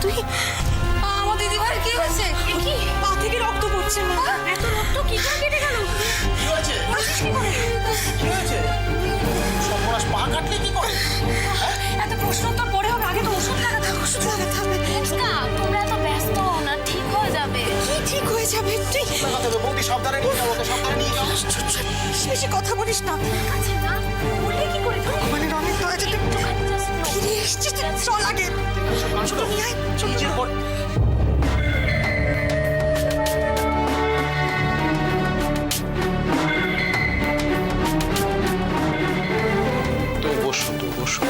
তুই? আমার দিদিভাই কি হয়েছে? কি পা থেকে রক্ত পড়ছে মা। এত রক্ত কি করে কেটে গেল? কি হয়েছে? কি হয়েছে? সর্বনাশ, পা কাটলে কি করে? এত প্রশ্ন তো পরে হবে, আগে তো ওষুধ লাগাতে হবে। ওষুধ লাগাতে হবে। মুস্কা, তোমরা এত ব্যস্ত হও না, ঠিক হয়ে যাবে। কি ঠিক হয়ে যাবে? তুই লাগাতে হবে। বৌদি সাবধানে নিয়ে যাও, ওকে সাবধানে নিয়ে যাও। বেশি বেশি কথা বলিস না। আছে না, বললে কি করে? ভগবানের অনেক দয়া যদি ফিরে এসছিস, চল আগে। নিয়ে আয়, চল। নিজের উপর তুমি বসো, তুমি বসো।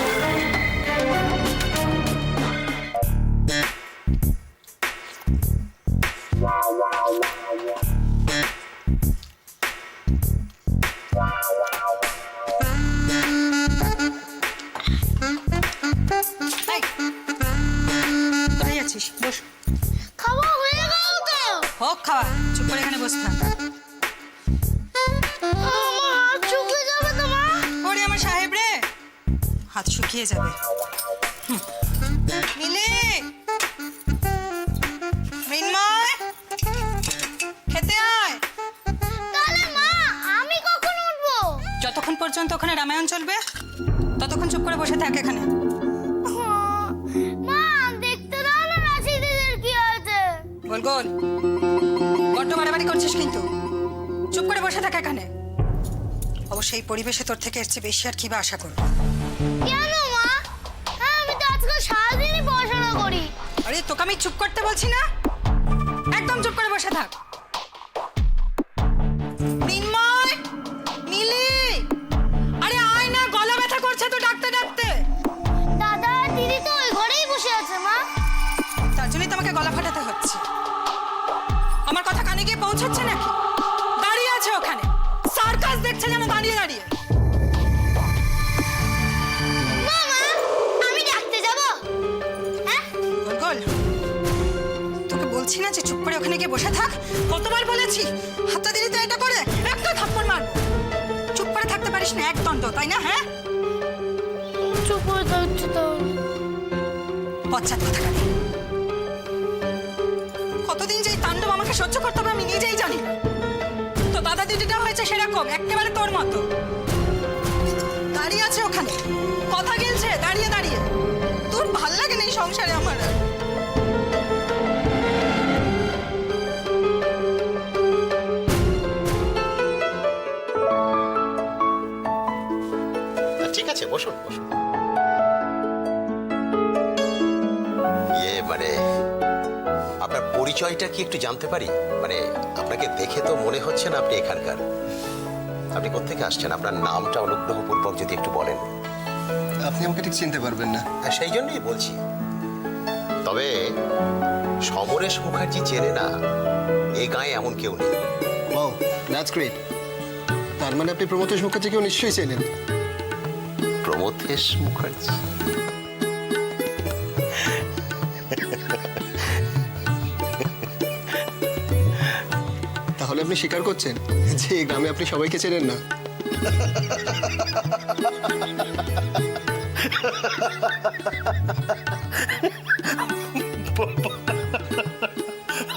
এই, কোথায় যাচ্ছিস? বস। খাওয়া হয়ে গেল তো? হোক খাওয়া, চুপ করে এখানে বস থাক। আমার হাত শুকিয়ে যাবে তো মা। ওরে আমার সাহেব রে, হাত শুকিয়ে যাবে। মিলি, মৃন্ময়, খেতে আয়। তাহলে মা, আমি কখন উঠবো? যতক্ষণ পর্যন্ত ওখানে রামায়ণ চলবে ততক্ষণ চুপ করে বসে থাক এখানে। মা, দেখতে দাও না রাশি দিদির কি হয়েছে। গোল গোল, বড্ড বাড়াবাড়ি করছিস কিন্তু। চুপ করে বসে থাক এখানে। অবশ্যই এই পরিবেশে তোর থেকে এর চেয়ে বেশি আর কি বা আশা করবো। কেন মা? হ্যাঁ, আমি তো আজকাল সারাদিনই পড়াশোনা করি। আরে তোকে আমি চুপ করতে বলছি না, একদম চুপ করে বসে থাক। মৃন্ময়, মিলি, আরে আয় না, গলা ব্যথা করছে তো ডাকতে ডাকতে। দাদা আর দিদি তো ওই ঘরেই বসে আছে মা। তার জন্যই তো আমাকে গলা ফাটাতে হচ্ছে। আমার কথা কানে গিয়ে পৌঁছাচ্ছে নাকি? দাঁড়িয়ে আছে ওখানে, সার্কাস দেখছে যেন দাঁড়িয়ে দাঁড়িয়ে। মামা, আমি ডাকতে যাব? হ্যাঁ? গোল গোল, তোকে বলছি না যে চুপ করে ওখানে গিয়ে বসে থাক? কতবার বলেছি? হাতটা দিলি তো এটা করে একটা থাপ্পড় মার। চুপ করে থাকতে পারিস না, এক দণ্ড, তাই না? হ্যাঁ, চুপ করে থাকছে তো। পশ্চাৎ কথা কানে। কতদিন যে এই তাণ্ডব আমাকে সহ্য করতে হবে আমি নিজেই জানি না। তো দাদা দিদিটা হয়েছে সেরকম, একেবারে তোর মতো। দাঁড়িয়ে আছে ওখানে, কথা গেলছে দাঁড়িয়ে দাঁড়িয়ে। তোর ভাল লাগে না এই সংসারে আমার আর। ঠিক আছে, বসুন বসুন। মানে আপনার পরিচয়টা কি একটু জানতে পারি? মানে আপনাকে দেখে তো মনে হচ্ছে না আপনি এখানকার। আপনি কোত্থেকে আসছেন? আপনার নামটা অনুগ্রহপূর্বক যদি একটু বলেন। আপনি আমাকে ঠিক চিনতে পারবেন না। সেই জন্যই বলছি। তবে সমরেশ মুখার্জি চেনে না এই গায়ে এমন কেউ নেই। ও, দ্যাটস গ্রেট। তার মানে আপনি প্রমথেশ মুখার্জিকেও নিশ্চয়ই চেনেন। প্রমথেশ মুখার্জি? তাহলে আপনি স্বীকার করছেন যে এই গ্রামে আপনি সবাইকে চেনেন না?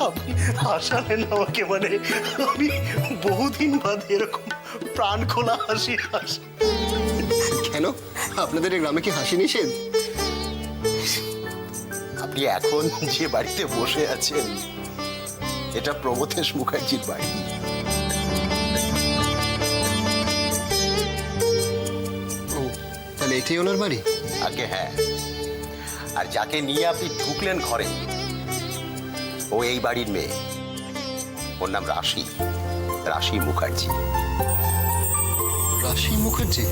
আপনি হাসালেন আমাকে, মানে আমি বহুদিন বাদে এরকম প্রাণ খোলা হাসি হাসি। কেন, আপনাদের এই গ্রামে কি হাসি নিষেধ? আপনি এখন যে বাড়িতে বসে আছেন এটা প্রমথেশ মুখার্জির বাড়ি। ও, তাহলে এটাই ওনার বাড়ি? আগে হ্যাঁ। আর যাকে নিয়ে আপনি ঢুকলেন ঘরে, ও এই বাড়ির মেয়ে। ওর নাম রাশি, রাশি মুখার্জি। রাশি মুখার্জি?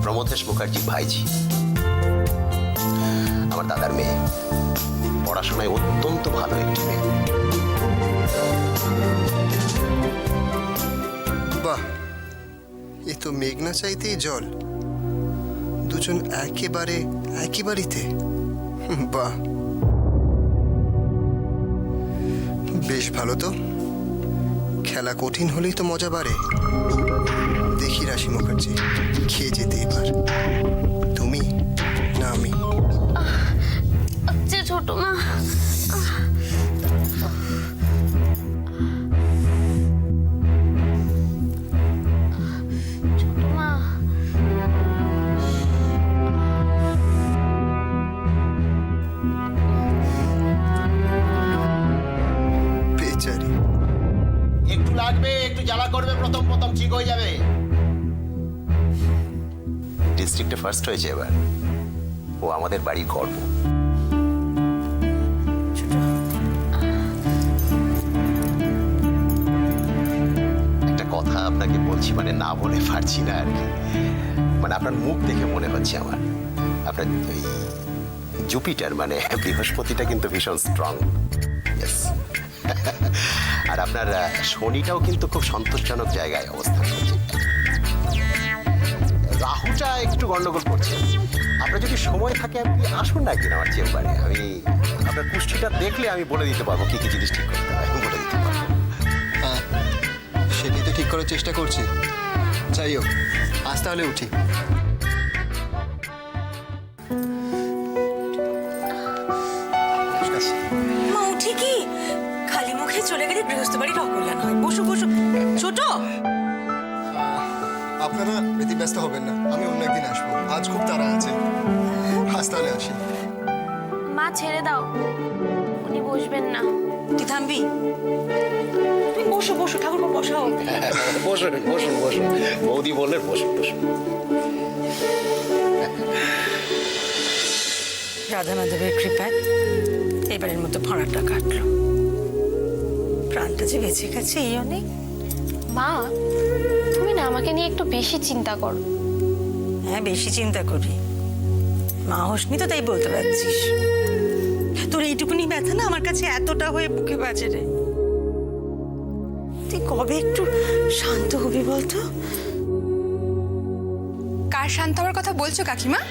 প্রমথেশ মুখার্জি ভাইজি, আমার দাদার মেয়ে। পড়াশোনায় অত্যন্ত ভালো একটি মেয়ে। বাহ, এ তো মেঘনা চাইতেই জল। দুজন একেবারে একই বাড়িতে। বাহ, বেশ ভালো তো। খেলা কঠিন হলেই তো মজা বাড়ে। দেখি রাশি মুখার্জি, খেয়ে যেতে এবার। তুমি না আমি? আচ্ছা ছোট মা। ছোট মা, বেচারি। একটু লাগবে, একটু জ্বালা করবে, প্রথম প্রথম ঠিক হয়ে যাবে। ডিস্ট্রিক্টে ফার্স্ট হয়েছে এবার। ও আমাদের বাড়ির গর্ব। একটা কথা আপনাকে বলছি, মানে না বলে পারছি না আর কি। মানে আপনার মুখ দেখে মনে হচ্ছে আমার আপনার ওই জুপিটার মানে বৃহস্পতিটা কিন্তু ভীষণ স্ট্রং। আর আপনার শনিটাও কিন্তু খুব সন্তোষজনক জায়গায় অবস্থান করছে। রাহুটা একটু গন্ডগোল করছে। আপনার যদি সময় থাকে আপনি আসুন না একদিন আমার চেম্বারে। আমি আপনার পুষ্টিটা দেখলে আমি বলে দিতে পারবো কি কি জিনিস ঠিক করতে হয়, বলে দিতে পারবো। হ্যাঁ, সেটাই তো ঠিক করার চেষ্টা করছি। যাই হোক, আজ তাহলে উঠি। মা উঠি কি? খালি মুখে চলে গেলে বৃহস্পতিবারই অকল্যাণ হয়। বসো বসো। ছোট, আপনারা ব্যতিব্যস্ত হবেন না, আমি অন্য একদিন আসবো। আজ খুব তাড়া আছে। আজ তাহলে আসি। মা ছেড়ে দাও, উনি বসবেন না। তুই থামবি? তুমি বসো বসো, ঠাকুর বসাও। বসুন বসুন বসুন, বৌদি বললেন বসুন বসুন। রাধা মাধবের কৃপায় এবারের মতো ভাড়াটা কাটলো। প্রাণটা যে বেঁচে গেছে এই অনেক। মা, তুমি না আমাকে নিয়ে একটু বেশি চিন্তা করো। হ্যাঁ, বেশি চিন্তা করি। মা হোসনি তো তাই বলতে পারছিস। তোর এইটুকুনি ব্যথা না আমার কাছে এতটা হয়ে বুকে বাজে রে। তুই কবে একটু শান্ত হবি বলতো? কার শান্ত হওয়ার কথা বলছো কাকিমা?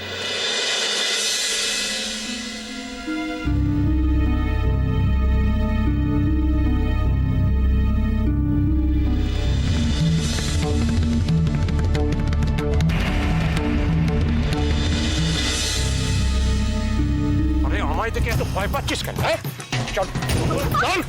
আরে আমায় দেখে এত ভয় পাচ্ছিস কেন? হ্যাঁ, চল চল।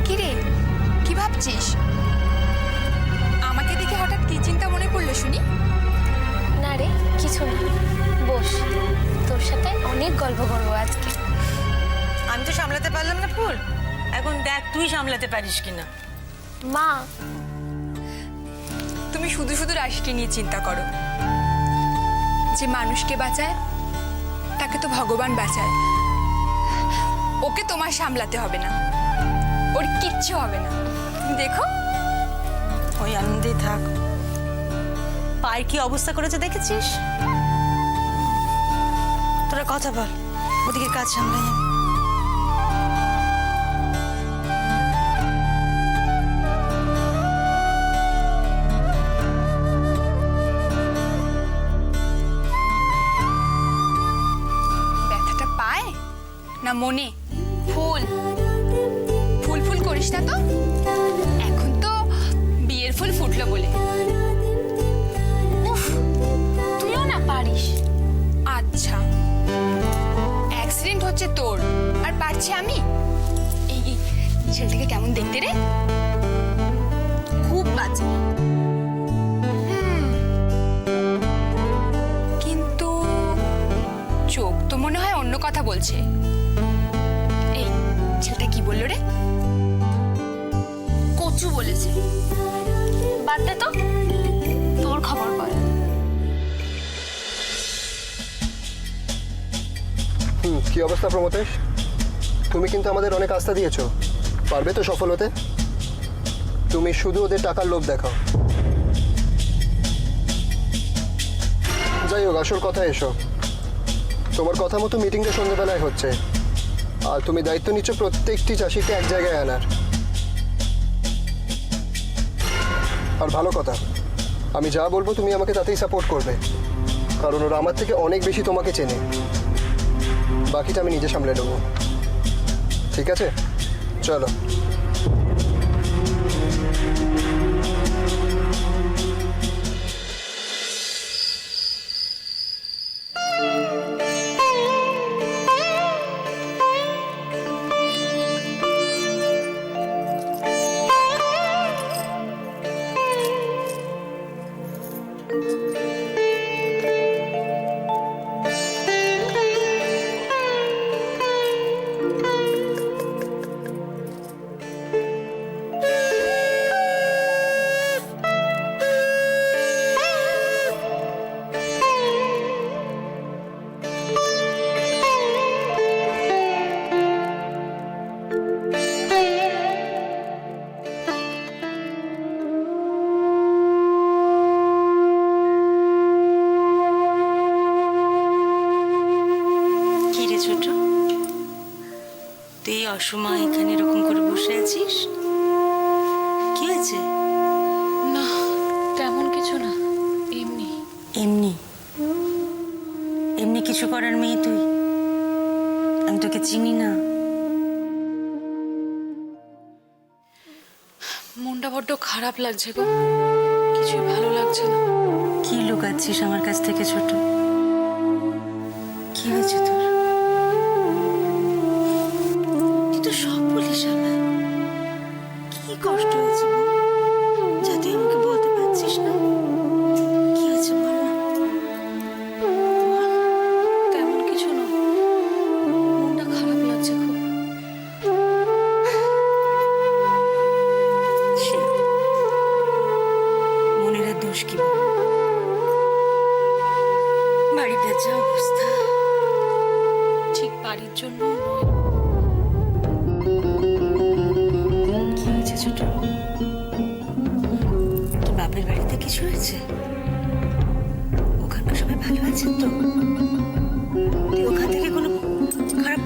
কিরে, কি ভাবছিস? আমাকে দেখে হঠাৎ কি চিন্তা মনে পড়লো শুনি? না রে, কিছু না। বস, তোর সাথে অনেক গল্প করবো আজকে। আমি তো সামলাতে পারলাম না ফুল, এখন দেখ তুই সামলাতে পারিস কিনা। মা, তুমি শুধু শুধু রাশিকে নিয়ে চিন্তা করো। যে মানুষকে বাঁচায় তাকে তো ভগবান বাঁচায়। ওকে তোমার সামলাতে হবে না, ওর কিচ্ছু হবে না। দেখো, ওই আনন্দেই থাক। পায়ের কি অবস্থা করেছে দেখেছিস? তোরা কথা বল, ওদিকে কাজ সামলাই আমি। ব্যথাটা পায় না মনে? ফুল। ফুল ফুল করিস না তো। এখন তো বিয়ের ফুল ফুটলো বলে। উফ, তুইও না পারিস। আচ্ছা, অ্যাক্সিডেন্ট হচ্ছে তোর আর পারছি আমি? এই এই ছেলেটাকে কেমন দেখতে রে? খুব বাজে। কিন্তু চোখ তো মনে হয় অন্য কথা বলছে। এই ছেলেটা কি বললো রে? কচু বলেছে। বাদ দে তো, তোর খবর বল। কি অবস্থা প্রমথেশ? তুমি কিন্তু আমাদের অনেক আস্থা দিয়েছো, পারবে তো সফল হতে? তুমি শুধু ওদের টাকার লোভ দেখাও। যাই হোক, আসল কথা এসো। তোমার কথা মতো মিটিংটা সন্ধ্যেবেলায় হচ্ছে, আর তুমি দায়িত্ব নিচ্ছ প্রত্যেকটি চাষিকে এক জায়গায় আনার। আর ভালো কথা, আমি যা বলবো তুমি আমাকে তাতেই সাপোর্ট করবে, কারণ ওরা আমার থেকে অনেক বেশি তোমাকে চেনে। বাকিটা আমি নিজে সামলে নেবো, ঠিক আছে? চলো। কি রে ছোট, তুই অসময় এখানে এরকম করে বসে আছিস? কি হয়েছে? না, তেমন কিছু না, এমনি। এমনি এমনি কিছু করার মেয়ে তুই? আমি তোকে চিনি না। মনটা বড্ড খারাপ লাগছে গো, কিছুই ভালো লাগছে না। কি লুকাচ্ছিস আমার কাছ থেকে ছোট? কি হয়েছে তোর? তুই তো সব বলিস আমায়। কি কষ্ট হয়েছে বল, যা তুই আমাকে বলতে পারছিস না? কি হয়েছে বল না। তেমন কিছু না, মনটা খারাপ লাগছে খুব। সে মনের আর দোষ কি বল? বাড়িটার যা অবস্থা। ঠিক বাড়ির জন্য নয়। কি হয়েছে ছোট? তোর বাপের বাড়িতে কিছু হয়েছে? ওখানকার সবাই ভালো আছেন তো? তুই ওখান থেকে কোনো খারাপ?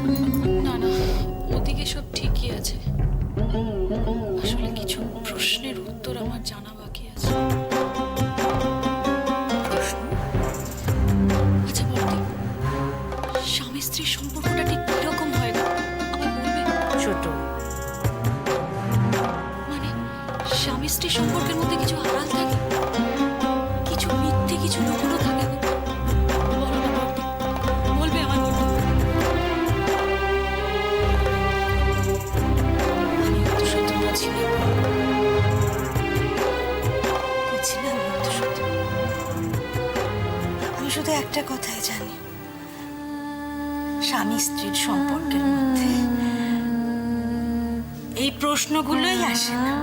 না না, ওদিকে সব ঠিকই আছে। আসলে কিছু প্রশ্নের উত্তর আমার জানা বাকি আছে। আচ্ছা বলতে, স্বামী স্ত্রীর সম্পর্কটা ঠিক কিরকম হয় না আমায় বলবে? ছোট, মানে স্বামী স্ত্রীর সম্পর্কের মধ্যে কিছু আড়াল থাকে, কিছু মিথ্যে, কিছু লুকোনো থাকে গো। বলো না বলতে, বলবে আমার বলতে? আমি তো সত্যি বলছি না। বুঝছি না আমি তো সত্যি। আমি শুধু একটা কথাই জানি, স্বামী স্ত্রীর সম্পর্কের মধ্যে এই প্রশ্নগুলোই আসে না।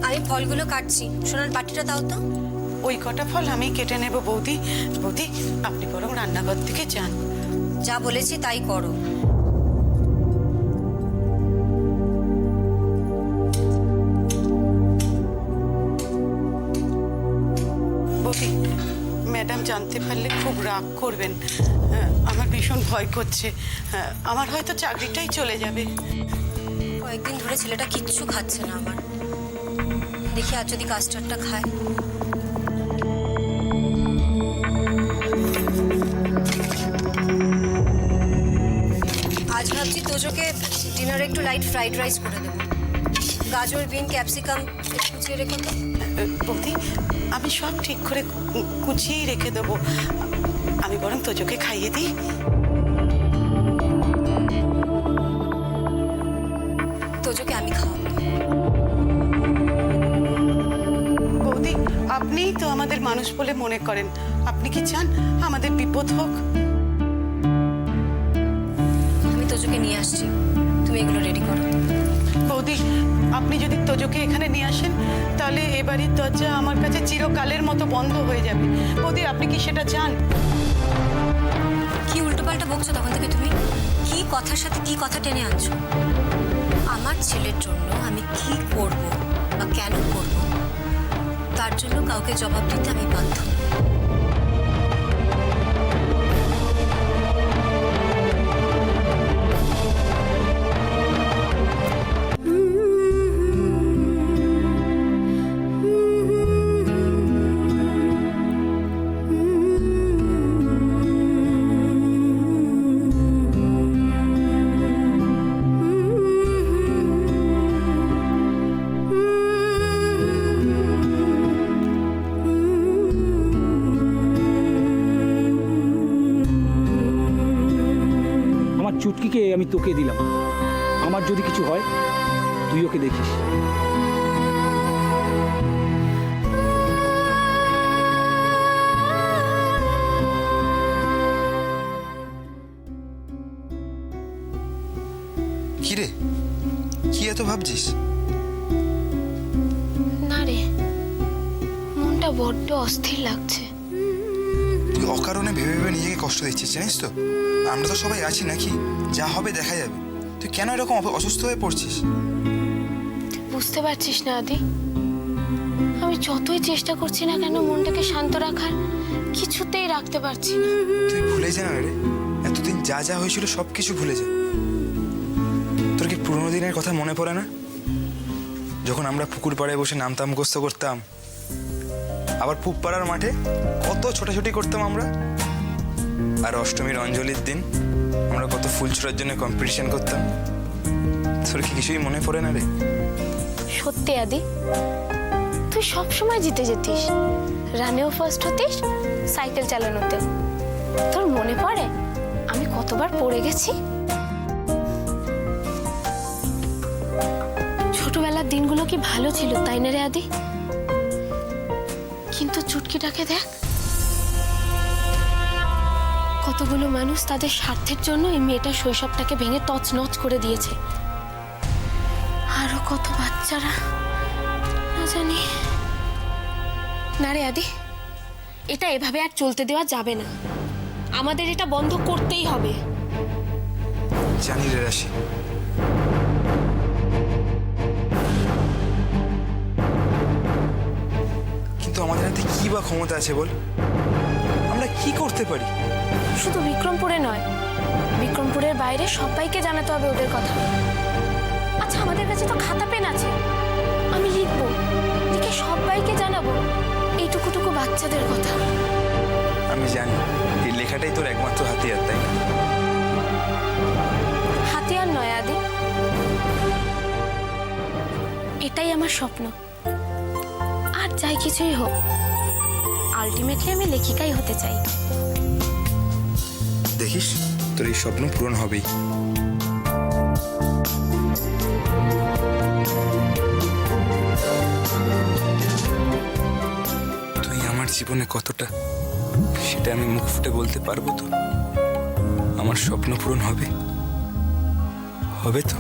আমি ফলগুলো কাটছি, সোনার বাটিটা দাও তো। ওই কটা ফল আমি কেটে নেব বৌদি। বৌদি, আপনি বরং রান্নাঘর থেকে যান। যা বলেছি তাই করো। বৌদি, ম্যাডাম জানতে পারলে খুব রাগ করবেন। আমার ভীষণ ভয় করছে, আমার হয়তো চাকরিটাই চলে যাবে। কয়েকদিন ধরে ছেলেটা কিচ্ছু খাচ্ছে না আমার। দেখি আর যদি কাস্টার্ডটা খায়। আজ ভাবছি তোজোকে ডিনারে একটু লাইট ফ্রাইড রাইস করে দেবো। গাজর, বিন, ক্যাপসিকাম একটু কুচিয়ে রেখে তো। বৌদি, আমি সব ঠিক করে কুচিয়েই রেখে দেবো। আমি বরং তোজোকে খাইয়ে দিই। তোজোকে আমি খাওয়াবো। বৌদি, আপনিই তো আমাদের মানুষ বলে মনে করেন। আপনি কি চান আমাদের বিপদ হোক? আমি তোজোকে নিয়ে আসছি, তুমি এগুলো রেডি করো। বৌদি, আপনি যদি তোজোকে এখানে নিয়ে আসেন তাহলে এ বাড়ির দরজা আমার কাছে চিরকালের মতো বন্ধ হয়ে যাবে। বৌদি, আপনি কি সেটা চান? কি উল্টোপাল্টা বকছো তখন থেকে তুমি? কি কথার সাথে কি কথা টেনে আনছো? আমার ছেলের জন্য আমি কি করব বা কেন করব তার জন্য কাউকে জবাব দিতে আমি বাধ্য। আমার চুটকিকে আমি তোকে দিলাম, আমার যদি কিছু হয় তুই ওকে দেখিস। কিরে, কি এত ভাবছিস? না রে, মনটা বড্ড অস্থির লাগছে। তুই অকারণে ভেবে ভেবে নিজেকে কষ্ট দিচ্ছিস, জানিস তো? আমরা তো সবাই আছি নাকি, যা হবে দেখা যাবে। তুই কেন এরকম অসুস্থ হয়ে পড়ছিস? বুঝতে পারছিস না আদি, আমি যতই চেষ্টা করছি না কেন মনটাকে শান্ত রাখার, কিছুতেই রাখতে পারছি না। তুই ভুলে যা না রে, এতদিন যা যা হয়েছিল সব কিছু ভুলে যা। তোর কি পুরোনো দিনের কথা মনে পড়ে না? যখন আমরা পুকুর পাড়ে বসে নামতাম, গোস্ত করতাম, আবার পুব পাড়ার মাঠে কত ছোটাছুটি করতাম আমরা। আর অষ্টমীর অঞ্জলির দিন আমরা কত ফুল ছোড়ার জন্য কম্পিটিশন করতাম। তোর কি কিছুই মনে পড়ে না রে? সত্যি আদি, তুই সব সময় জিতে যেতিস, রানেও ফার্স্ট হতিস, সাইকেল চালানোতেও। তোর মনে পড়ে আমি কতবার পড়ে গেছি? ছোটবেলার দিনগুলো কি ভালো ছিল, তাই না রে আদি? কিন্তু চুটকিটাকে দেখ, কতগুলো মানুষ তাদের স্বার্থের জন্য এই মেয়েটার শৈশবটাকে ভেঙে তছনছ করে দিয়েছে। আরো কত বাচ্চারা না জানি। না রে আদি, এটা এভাবে আর চলতে দেওয়া যাবে না, আমাদের এটা বন্ধ করতেই হবে। জানি রে রাশি, কিন্তু আমাদের হাতে কি বা ক্ষমতা আছে বল? আমরা কি করতে পারি? শুধু বিক্রমপুরে নয়, বিক্রমপুরের বাইরে সবাইকে জানাতে হবে ওদের কথা। আচ্ছা, আমাদের কাছে তো খাতা পেন আছে, আমি লিখবো, লিখে সবাইকে জানাবো এইটুকুটুকু বাচ্চাদের কথা। আমি জানি এই লেখাটাই তোর একমাত্র হাতিয়ার, তাই না? হাতিয়ার নয় আদি, এটাই আমার স্বপ্ন। আর যাই কিছুই হোক, আলটিমেটলি আমি লেখিকাই হতে চাই। দেখিস, তোর এই স্বপ্ন পূরণ হবেই। তুই আমার জীবনে কতটা, সেটা আমি মুখ ফুটে বলতে পারবো তো? আমার স্বপ্ন পূরণ হবে, হবে তো?